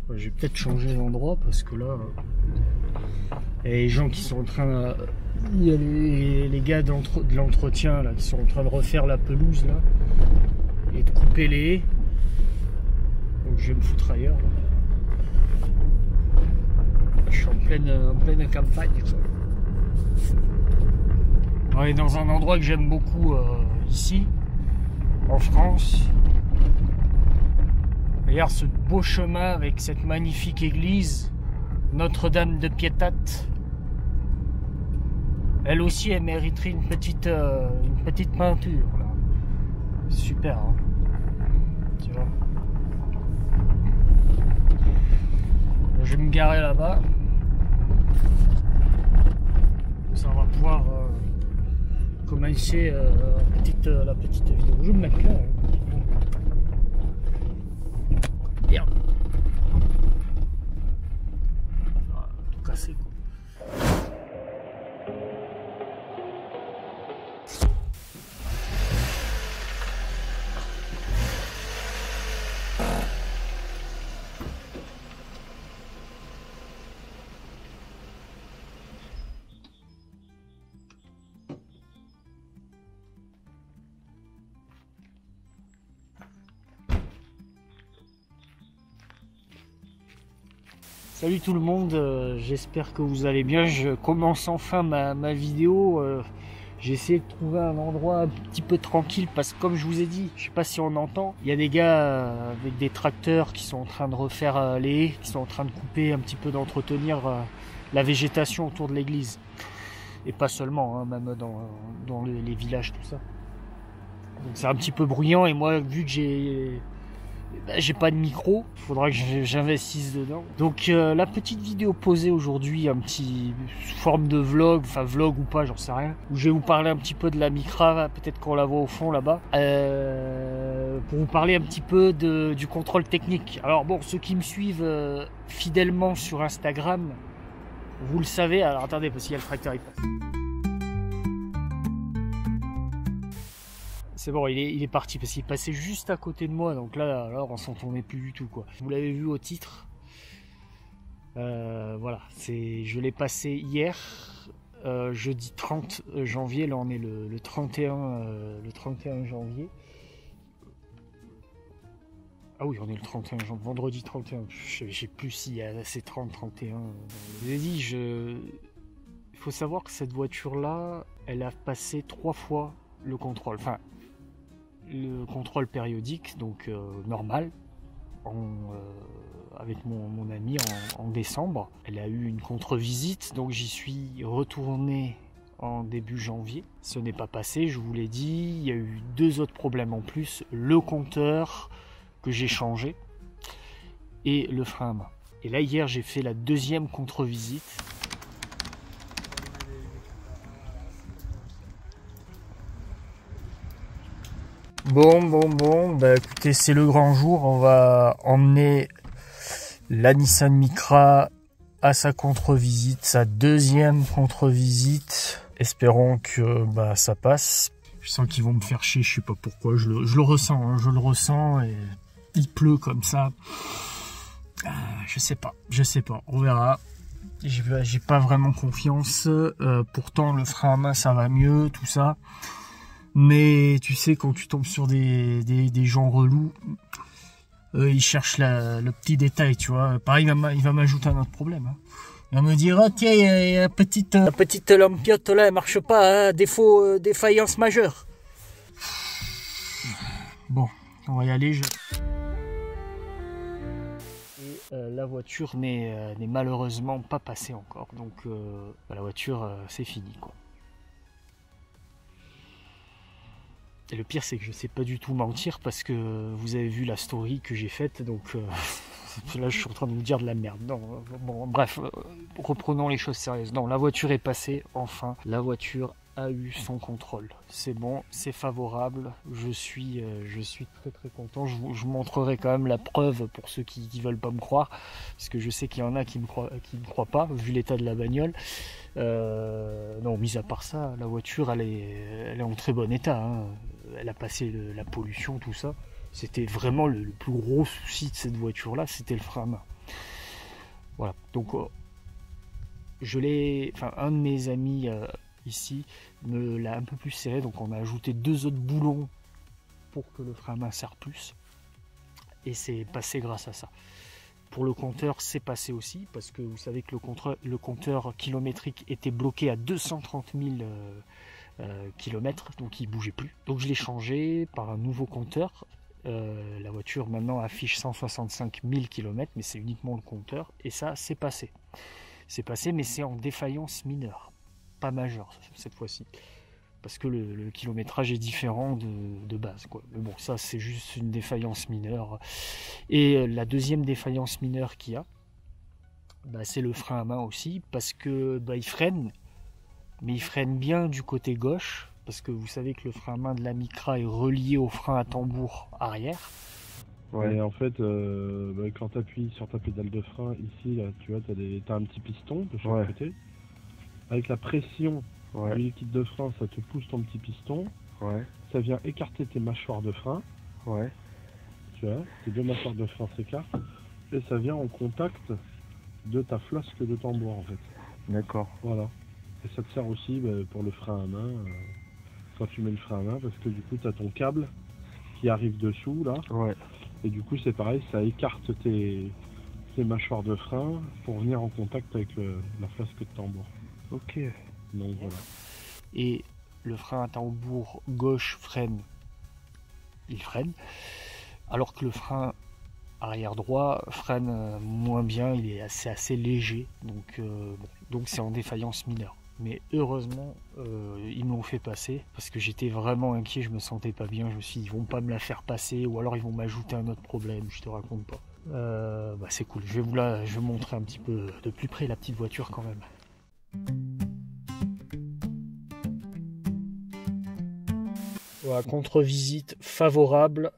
Ouais, j'ai peut-être changé l'endroit parce que là, il y a les gens qui sont en train... Il y a les gars de l'entretien là qui sont en train de refaire la pelouse là et de couper les haies. Donc je vais me foutre ailleurs là. Je suis en pleine campagne. On est dans un endroit que j'aime beaucoup ici, en France. Regarde ce beau chemin avec cette magnifique église, Notre-Dame de Pietat. Elle aussi, elle mériterait une petite peinture. Là. Super, hein, tu vois. Je vais me garer là-bas. Ça va pouvoir commencer la petite vidéo. Je vais me mettre là. Merde. Ça va tout casser quoi. Salut tout le monde, j'espère que vous allez bien. Je commence enfin ma vidéo. J'ai essayé de trouver un endroit un petit peu tranquille parce que comme je vous ai dit, je sais pas si on entend, il y a des gars avec des tracteurs qui sont en train de refaire les haies, qui sont en train de couper un petit peu, d'entretenir la végétation autour de l'église. Et pas seulement, hein, même dans les villages, tout ça. Donc c'est un petit peu bruyant et moi vu que j'ai pas de micro, il faudra que j'investisse dedans. Donc la petite vidéo posée aujourd'hui, un petit sous forme de vlog, enfin vlog ou pas, j'en sais rien, où je vais vous parler un petit peu de la Micra, peut-être qu'on la voit au fond là-bas, pour vous parler un petit peu du contrôle technique. Alors bon, ceux qui me suivent fidèlement sur Instagram, vous le savez. Alors attendez, parce qu'il y a le tracteur, il passe. C'est bon, il est parti parce qu'il passait juste à côté de moi, donc là on s'entendait plus du tout quoi. Vous l'avez vu au titre. Voilà, je l'ai passé hier, jeudi 30 janvier. Là on est le 31 janvier. Ah oui, on est le 31 janvier, vendredi 31. Je sais plus si c'est 30, 31. Je vous ai dit, il faut savoir que cette voiture là, elle a passé 3 fois le contrôle. Enfin, le contrôle périodique, donc normal, avec mon ami en décembre. Elle a eu une contre-visite, donc j'y suis retourné en début janvier. Ce n'est pas passé, je vous l'ai dit. Il y a eu 2 autres problèmes en plus, le compteur que j'ai changé et le frein à main. Et là hier j'ai fait la 2e contre-visite. Bon, bah écoutez, c'est le grand jour. On va emmener la Nissan Micra à sa contre-visite, sa 2e contre-visite. Espérons que ça passe. Je sens qu'ils vont me faire chier, je sais pas pourquoi, je le ressens, hein, je le ressens, et il pleut comme ça. Je sais pas, on verra. J'ai pas vraiment confiance, pourtant le frein à main ça va mieux, tout ça. Mais tu sais, quand tu tombes sur des gens relous, ils cherchent le petit détail, tu vois. Pareil, il va m'ajouter un autre problème. Hein. Il va me dire, oh tiens, la petite lampiote là, elle marche pas, hein, défaillance majeure. Bon, on va y aller. Et la voiture n'est malheureusement pas passée encore. Donc la voiture, c'est fini, quoi. Et le pire, c'est que je sais pas du tout mentir parce que vous avez vu la story que j'ai faite, donc là je suis en train de vous dire de la merde. Non, bon, bref, reprenons les choses sérieuses. Non, la voiture est passée, enfin. La voiture a eu son contrôle. C'est bon, c'est favorable. Je suis très très content. Je vous montrerai quand même la preuve pour ceux qui veulent pas me croire, parce que je sais qu'il y en a qui me croient pas, vu l'état de la bagnole. Non, mis à part ça, la voiture elle est en très bon état, hein. Elle a passé la pollution, tout ça. C'était vraiment le plus gros souci de cette voiture-là, c'était le frein à main. Voilà, donc un de mes amis ici me l'a un peu plus serré, donc on a ajouté 2 autres boulons pour que le frein à main serre plus. Et c'est passé grâce à ça. Pour le compteur, c'est passé aussi, parce que vous savez que le compteur kilométrique était bloqué à 230 000 km, donc il ne bougeait plus. Donc je l'ai changé par un nouveau compteur. La voiture maintenant affiche 165 000 km, mais c'est uniquement le compteur. Et ça, c'est passé. C'est passé, mais c'est en défaillance mineure, pas majeure cette fois-ci. Parce que le kilométrage est différent de base, quoi. Mais bon, ça c'est juste une défaillance mineure. Et la deuxième défaillance mineure qu'il y a, c'est le frein à main aussi, parce que il freine, mais il freine bien du côté gauche, parce que vous savez que le frein à main de la Micra est relié au frein à tambour arrière. Ouais, et en fait, quand tu appuies sur ta pédale de frein, ici, là, tu vois, t'as un petit piston de chaque côté. Avec la pression du liquide de frein, ça te pousse ton petit piston. Ça vient écarter tes mâchoires de frein. Tu vois, tes 2 mâchoires de frein s'écartent. Et ça vient en contact de ta flasque de tambour, en fait. D'accord. Voilà. Et ça te sert aussi pour le frein à main, quand tu mets le frein à main, parce que du coup, tu as ton câble qui arrive dessous, là. Et du coup, c'est pareil, ça écarte tes mâchoires de frein pour venir en contact avec la flasque de tambour. Ok. Donc voilà. Et le frein à tambour gauche freine, il freine, alors que le frein arrière droit freine moins bien, il est assez léger, donc c'est en défaillance mineure. Mais heureusement, ils me l'ont fait passer, parce que j'étais vraiment inquiet, je me sentais pas bien, je me suis dit, ils vont pas me la faire passer, ou alors ils vont m'ajouter un autre problème, je te raconte pas. C'est cool, je vais vous montrer un petit peu de plus près la petite voiture quand même. Voilà, contre-visite favorable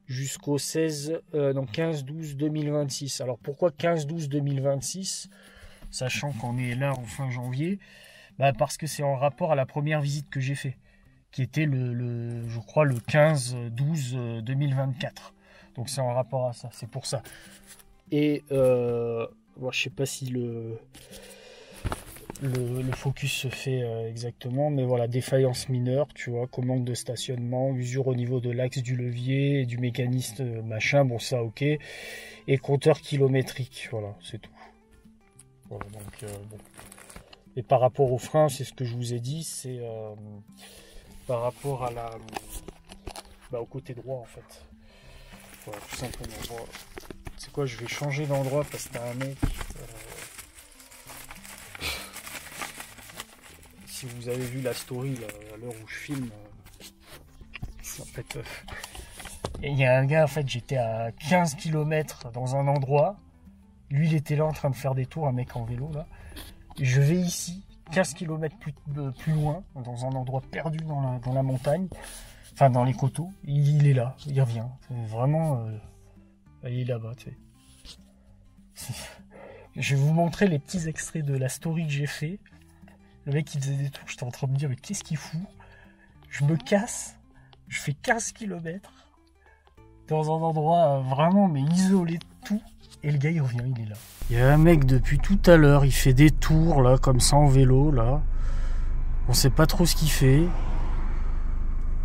jusqu'au 15-12-2026. Alors pourquoi 15-12-2026, sachant qu'on est là en fin janvier? Parce que c'est en rapport à la première visite que j'ai fait, qui était je crois le 15-12-2024. Donc c'est en rapport à ça, c'est pour ça. Et je sais pas si le focus se fait exactement, mais voilà, défaillance mineure, tu vois, commande de stationnement, usure au niveau de l'axe du levier et du mécanisme machin, bon ça ok, et compteur kilométrique, voilà, c'est tout. Voilà, donc bon. Et par rapport au frein, c'est ce que je vous ai dit, c'est par rapport à au côté droit en fait. Voilà, tout simplement. Bon, c'est quoi, je vais changer d'endroit parce que t'as un mec. Si vous avez vu la story là, à l'heure où je filme, en fait, il y a un gars, en fait, j'étais à 15 km dans un endroit. Lui, il était là en train de faire des tours, un mec en vélo là. Et je vais ici, 15 km plus loin, dans un endroit perdu dans la montagne, enfin dans les coteaux. Il est là, il revient. Vraiment, il est là-bas, tu sais. Je vais vous montrer les petits extraits de la story que j'ai fait. Le mec qui faisait des tours, j'étais en train de me dire, mais qu'est-ce qu'il fout? Je me casse, je fais 15 km dans un endroit vraiment mais isolé de tout. Et le gars il revient, il est là. Il y a un mec depuis tout à l'heure, il fait des tours là, comme ça en vélo là. On sait pas trop ce qu'il fait.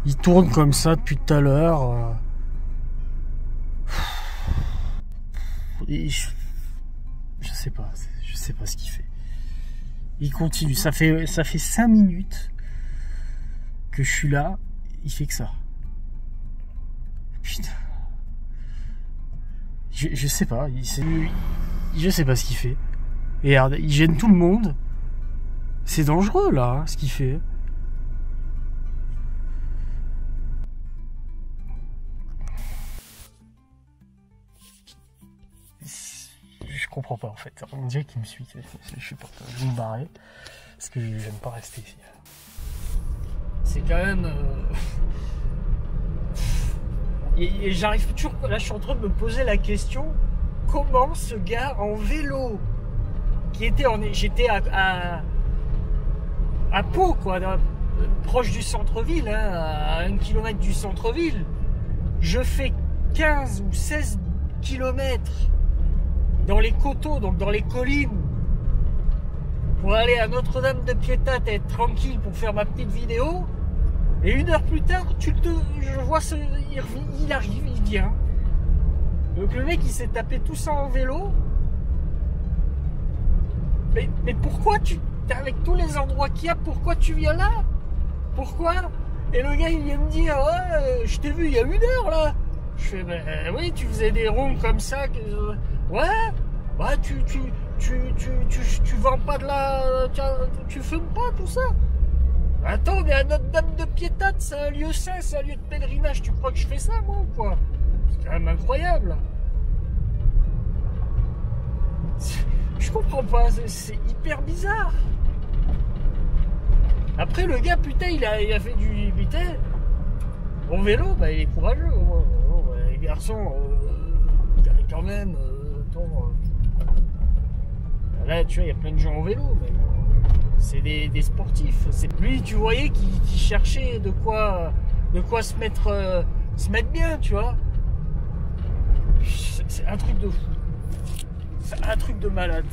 Il tourne comme ça depuis tout à l'heure. Je sais pas ce qu'il fait. Il continue, ça fait 5 minutes que je suis là, il fait que ça. Putain. Je sais pas, je sais pas ce qu'il fait. Et regarde, il gêne tout le monde. C'est dangereux là, hein, ce qu'il fait. Je comprends pas en fait. On dirait qu'il me suit. Je suis pas. Je vais me barrer parce que j'aime pas rester ici. C'est quand même. Et j'arrive toujours. Là, je suis en train de me poser la question comment ce gars en vélo, qui était j'étais à Pau, quoi, proche du centre-ville, hein, à 1 km du centre-ville. Je fais 15 ou 16 kilomètres dans les coteaux, donc dans les collines, pour aller à Notre-Dame-de-Piétat, être tranquille pour faire ma petite vidéo. Et 1 heure plus tard, je vois il arrive, il vient. Donc le mec, il s'est tapé tout ça en vélo. Mais pourquoi avec tous les endroits qu'il y a, pourquoi tu viens là? Pourquoi? Et le gars, il vient me dire, ouais, je t'ai vu il y a 1 heure là. Je fais, ben oui, tu faisais des ronds comme ça. Ouais, bah tu vends pas de la. Tu fumes pas tout ça. Attends, mais à Notre-Dame-de-Piétat, c'est un lieu saint, c'est un lieu de pèlerinage. Tu crois que je fais ça, moi, ou quoi? C'est quand même incroyable. Je comprends pas, c'est hyper bizarre. Après, le gars, putain, il a fait du. Putain, en vélo, bah, il est courageux. Les garçons, quand même. Là, tu vois, il y a plein de gens en vélo, mais c'est des sportifs. Lui, tu voyais qu'il cherchait de quoi se mettre bien, tu vois. C'est un truc de fou. C'est un truc de malade.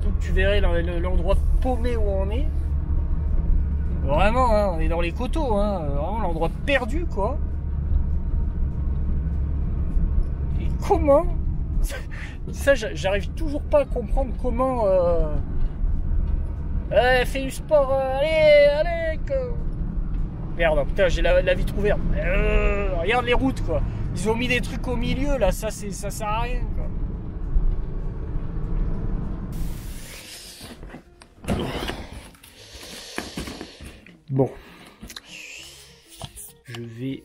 Donc tu verrais l'endroit paumé où on est. Vraiment, hein, on est dans les coteaux, hein, vraiment l'endroit perdu, quoi. Et comment ça, j'arrive toujours pas à comprendre comment. Fais du sport, allez, quoi. Merde, putain, j'ai la vitre ouverte. Regarde les routes, quoi. Ils ont mis des trucs au milieu, là, ça sert à rien, quoi. Bon, je vais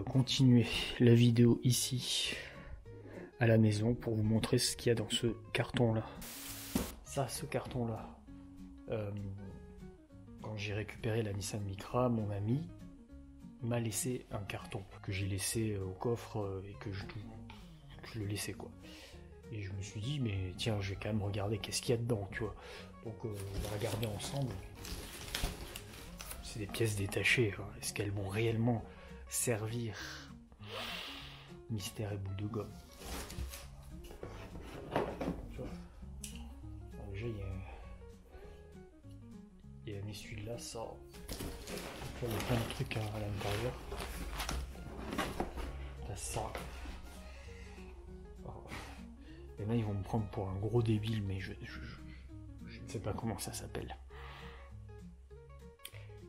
continuer la vidéo ici à la maison pour vous montrer ce qu'il y a dans ce carton là. Ce carton là, quand j'ai récupéré la Nissan Micra, mon ami m'a laissé un carton que j'ai laissé au coffre et que je le laissais, quoi. Et je me suis dit, mais tiens, je vais quand même regarder qu'est-ce qu'il y a dedans, tu vois. Donc on va regarder ensemble. C'est des pièces détachées. Hein. Est-ce qu'elles vont réellement servir? Mystère et bout de gomme. Tu vois. Alors déjà, il y a un essuie-glace, ça. Il y a plein de trucs à l'intérieur. T'as ça. Et là, ils vont me prendre pour un gros débile, mais je ne sais pas comment ça s'appelle.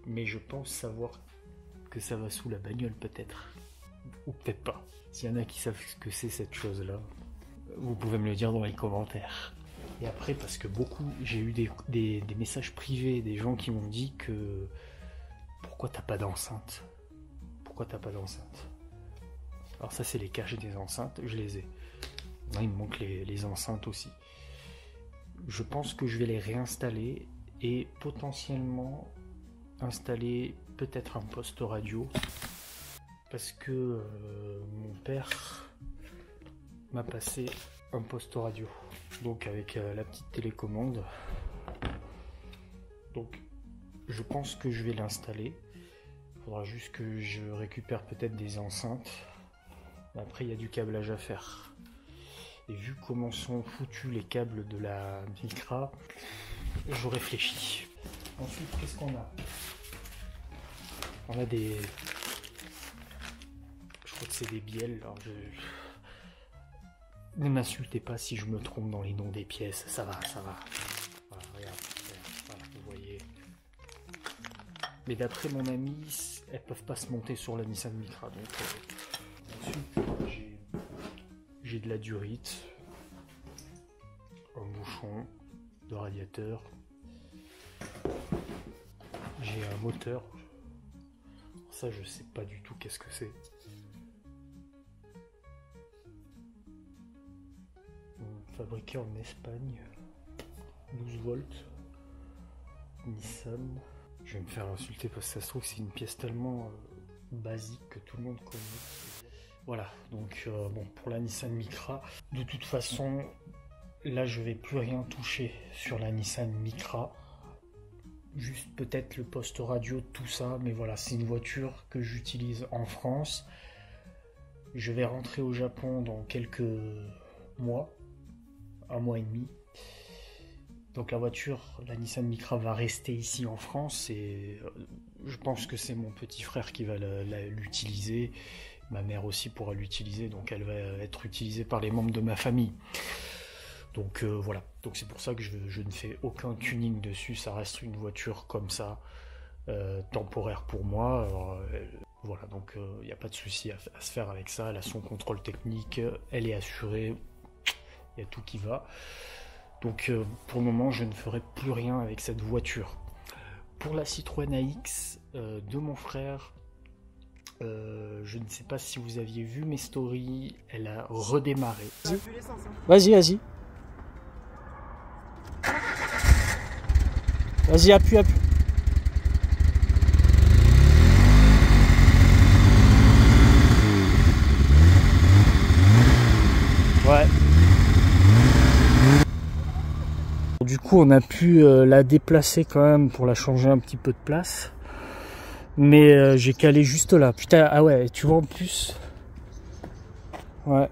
Mais je pense savoir que ça va sous la bagnole, peut-être. Ou peut-être pas. S'il y en a qui savent ce que c'est cette chose-là, vous pouvez me le dire dans les commentaires. Et après, parce que j'ai eu des messages privés, des gens qui m'ont dit que... Pourquoi t'as pas d'enceinte? Pourquoi t'as pas d'enceinte? Alors ça, c'est les caches des enceintes, je les ai. Là, il me manque les enceintes aussi. Je pense que je vais les réinstaller et potentiellement installer peut-être un poste radio, parce que mon père m'a passé un poste radio, donc avec la petite télécommande. Donc je pense que je vais l'installer. Il faudra juste que je récupère peut-être des enceintes. Après, il y a du câblage à faire. Et vu comment sont foutus les câbles de la Micra, je réfléchis. Ensuite, qu'est-ce qu'on a? On a des... Je crois que c'est des bielles. Alors ne m'insultez pas si je me trompe dans les noms des pièces. Ça va. Voilà, regarde. Voilà, vous voyez. Mais d'après mon ami, elles peuvent pas se monter sur la Nissan Micra. Donc, ensuite, j'ai de la durite, un bouchon de radiateur, j'ai un moteur. Ça, je sais pas du tout qu'est-ce que c'est. Fabriqué en Espagne, 12 volts, Nissan. Je vais me faire insulter parce que ça se trouve c'est une pièce tellement basique que tout le monde connaît. Voilà, donc bon, pour la Nissan Micra, de toute façon, là je vais plus rien toucher sur la Nissan Micra. Juste peut-être le poste radio, tout ça, mais voilà, c'est une voiture que j'utilise en France. Je vais rentrer au Japon dans quelques mois, 1 mois et demi. Donc la voiture, la Nissan Micra, va rester ici en France et je pense que c'est mon petit frère qui va l'utiliser. Ma mère aussi pourra l'utiliser, donc elle va être utilisée par les membres de ma famille. Donc voilà, donc c'est pour ça que je ne fais aucun tuning dessus, ça reste une voiture comme ça, temporaire pour moi. Alors, voilà, donc il n'y a pas de souci à se faire avec ça, elle a son contrôle technique, elle est assurée, il y a tout qui va. Donc pour le moment, je ne ferai plus rien avec cette voiture. Pour la Citroën AX de mon frère, je ne sais pas si vous aviez vu mes stories, elle a redémarré. Vas-y, vas-y. Vas-y, appuie, appuie. Ouais. Du coup, on a pu la déplacer quand même pour la changer un petit peu de place. Mais j'ai calé juste là. Putain, ah ouais, tu vois en plus. Ouais.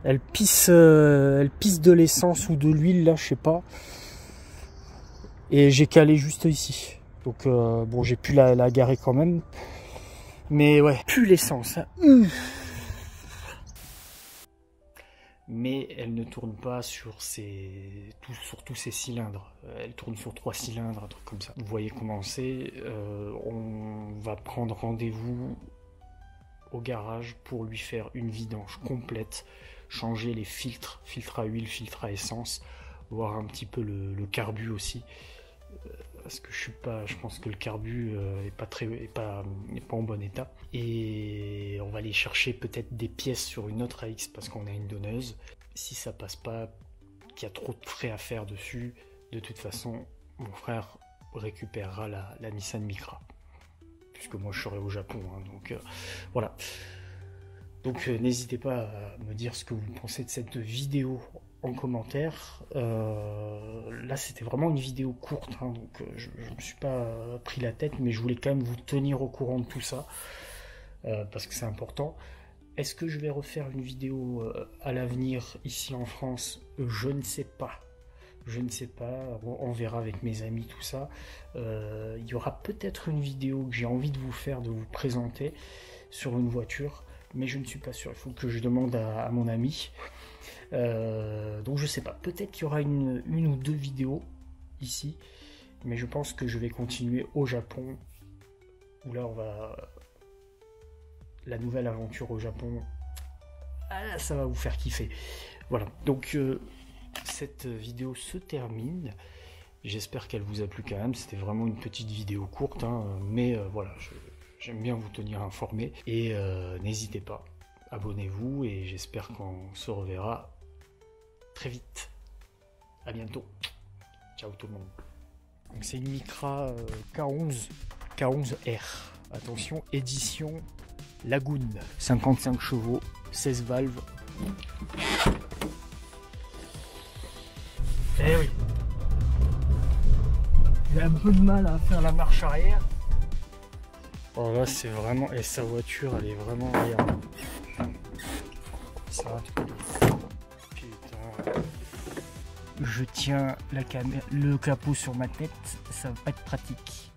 Elle pisse de l'essence ou de l'huile là, je sais pas. Et j'ai calé juste ici. Donc bon, j'ai pu la garer quand même. Mais ouais, plus l'essence. Hein. Mais elle ne tourne pas sur tous ses cylindres. Elle tourne sur 3 cylindres, un truc comme ça. Vous voyez comment c'est. On va prendre rendez-vous au garage pour lui faire une vidange complète, changer les filtres à huile, filtre à essence, voir un petit peu le carbu aussi. Parce que je pense que le carbu est pas en bon état. Et on va aller chercher peut-être des pièces sur une autre AX parce qu'on a une donneuse. Si ça passe pas, qu'il y a trop de frais à faire dessus, de toute façon, mon frère récupérera la Nissan Micra. Puisque moi je serai au Japon, hein, donc voilà. Donc n'hésitez pas à me dire ce que vous pensez de cette vidéo en commentaire. Là c'était vraiment une vidéo courte, hein, donc je me suis pas pris la tête, mais je voulais quand même vous tenir au courant de tout ça, parce que c'est important. Est-ce que je vais refaire une vidéo à l'avenir ici en France? Je ne sais pas. Je ne sais pas, on verra avec mes amis tout ça. Il y aura peut-être une vidéo que j'ai envie de vous faire, de vous présenter sur une voiture, mais je ne suis pas sûr. Il faut que je demande à mon ami. Donc je sais pas, peut-être qu'il y aura une ou deux vidéos ici, mais je pense que je vais continuer au Japon, où là on va... La nouvelle aventure au Japon, ça va vous faire kiffer. Voilà, donc cette vidéo se termine. J'espère qu'elle vous a plu quand même. C'était vraiment une petite vidéo courte, hein, mais voilà, j'aime bien vous tenir informé. Et n'hésitez pas, abonnez-vous et j'espère qu'on se reverra très vite. À bientôt. Ciao tout le monde. Donc c'est une Micra K11R. Attention, édition Lagoon, 55 chevaux, 16 valves. Eh oui. J'ai un peu de mal à faire la marche arrière. Oh là c'est vraiment... Et sa voiture elle est vraiment... Regarde. Ça... Putain. Je tiens le capot sur ma tête, ça va pas être pratique.